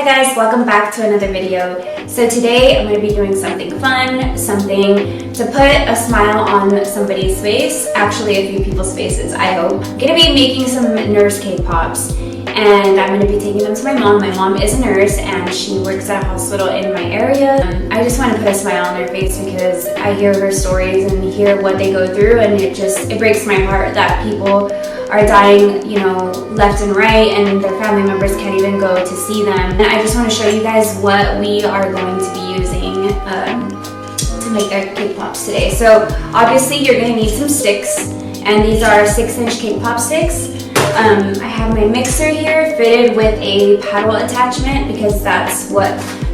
Hi guys, welcome back to another video. So today I'm going to be doing something fun, something to put a smile on somebody's face, actually a few people's faces, I hope. I'm going to be making some nurse cake pops and I'm going to be taking them to my mom. My mom is a nurse and she works at a hospital in my area. I just want to put a smile on their face because I hear her stories and hear what they go through, and it breaks my heart that people are dying, left and right, and their family members can't even go to see them. And I just want to show you guys what we are going to be using to make our cake pops today. So obviously you're going to need some sticks, and these are 6-inch cake pop sticks. I have my mixer here fitted with a paddle attachment because that's what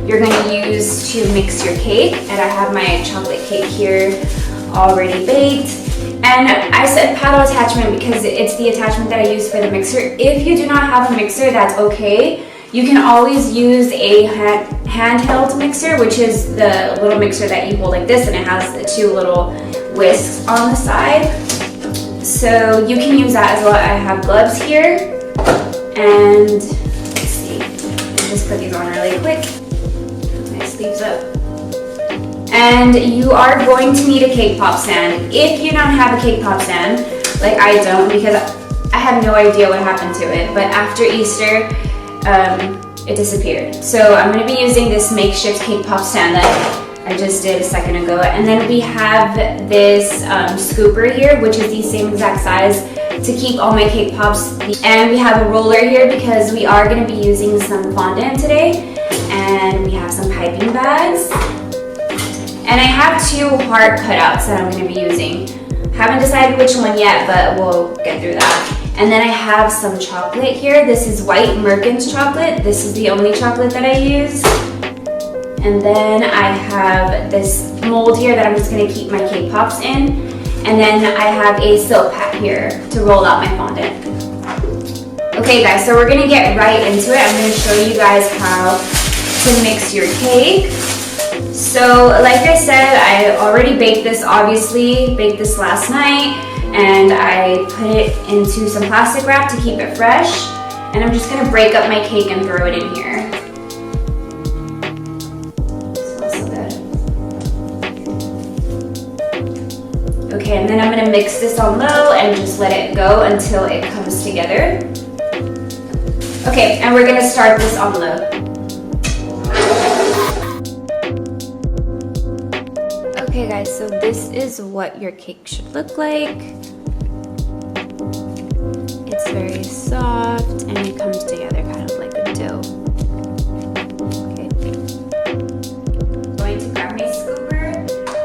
you're going to use to mix your cake. And I have my chocolate cake here already baked. And I said paddle attachment because it's the attachment that I use for the mixer. If you do not have a mixer, that's okay. You can always use a handheld mixer, which is the little mixer that you hold like this, and it has the 2 little whisks on the side. So you can use that as well. I have gloves here, and let's see, I'll just put these on really quick. Put my sleeves up. And you are going to need a cake pop stand. If you don't have a cake pop stand, like I don't, because I have no idea what happened to it, but after Easter, it disappeared. So I'm going to be using this makeshift cake pop stand that I just did a second ago. And then we have this scooper here, which is the same exact size to keep all my cake pops. And we have a roller here because we are going to be using some fondant today. And we have some piping bags. And I have 2 heart cutouts that I'm going to be using. Haven't decided which one yet, but we'll get through that. And then I have some chocolate here. This is white Merkins chocolate. This is the only chocolate that I use. And then I have this mold here that I'm just going to keep my cake pops in. And then I have a silk pack here to roll out my fondant. Okay guys, so we're going to get right into it. I'm going to show you guys how to mix your cake. So like I said, I already baked this, baked this last night, and I put it into some plastic wrap to keep it fresh. And I'm just going to break up my cake and throw it in here. Okay, and then I'm going to mix this on low and just let it go until it comes together. Okay, and we're going to start this on low. Okay guys, so this is what your cake should look like. It's very soft and it comes together kind of like a dough. Okay. I'm going to grab my scooper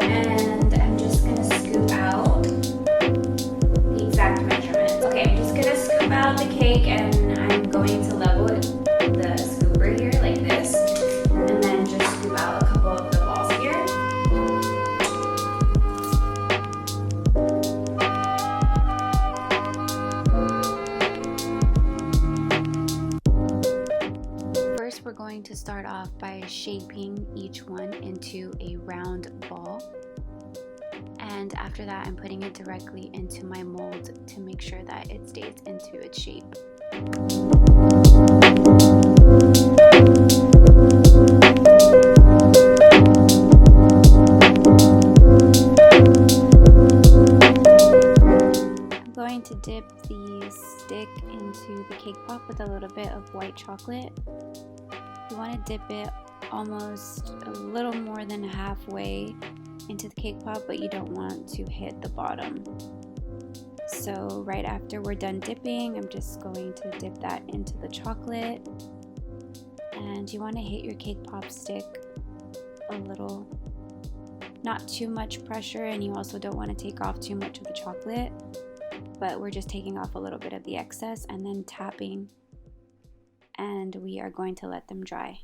and I'm just going to scoop out the exact measurement. Okay, I'm just going to scoop out the cake and I'm going to level the scooper here like this, and then just scoop out a couple of the balls here. First, we're going to start off by shaping each one into a round ball. And after that, I'm putting it directly into my mold to make sure that it stays into its shape. I'm going to dip the stick into the cake pop with a little bit of white chocolate. You want to dip it almost a little more than halfway into the cake pop, but you don't want to hit the bottom. So right after we're done dipping, I'm just going to dip that into the chocolate. And you want to hit your cake pop stick a little, not too much pressure, and you also don't want to take off too much of the chocolate, but we're just taking off a little bit of the excess and then tapping, and we are going to let them dry.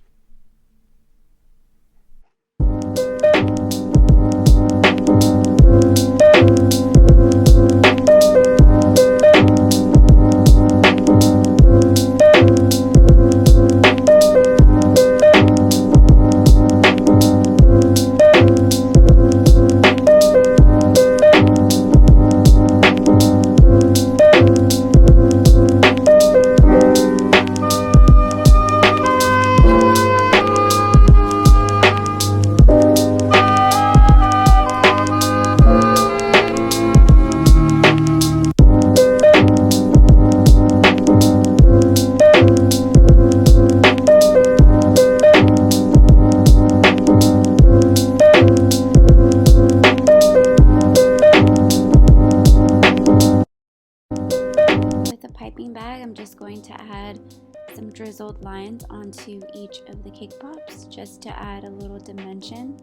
chiseled lines onto each of the cake pops just to add a little dimension.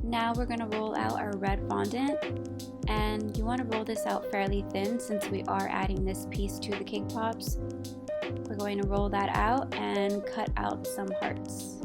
Now we're going to roll out our red fondant, and you want to roll this out fairly thin since we are adding this piece to the cake pops. We're going to roll that out and cut out some hearts.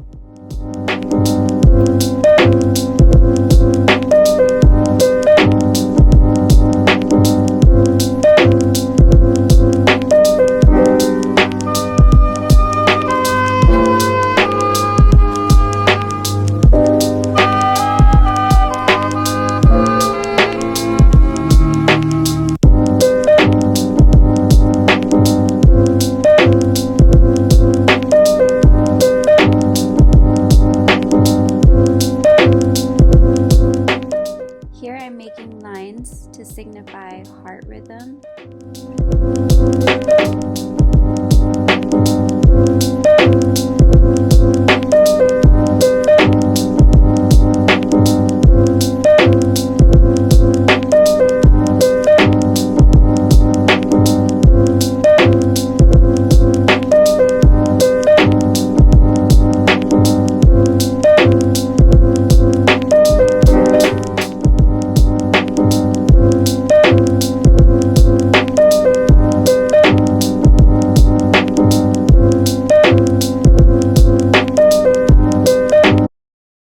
Here I'm making lines to signify heart rhythm.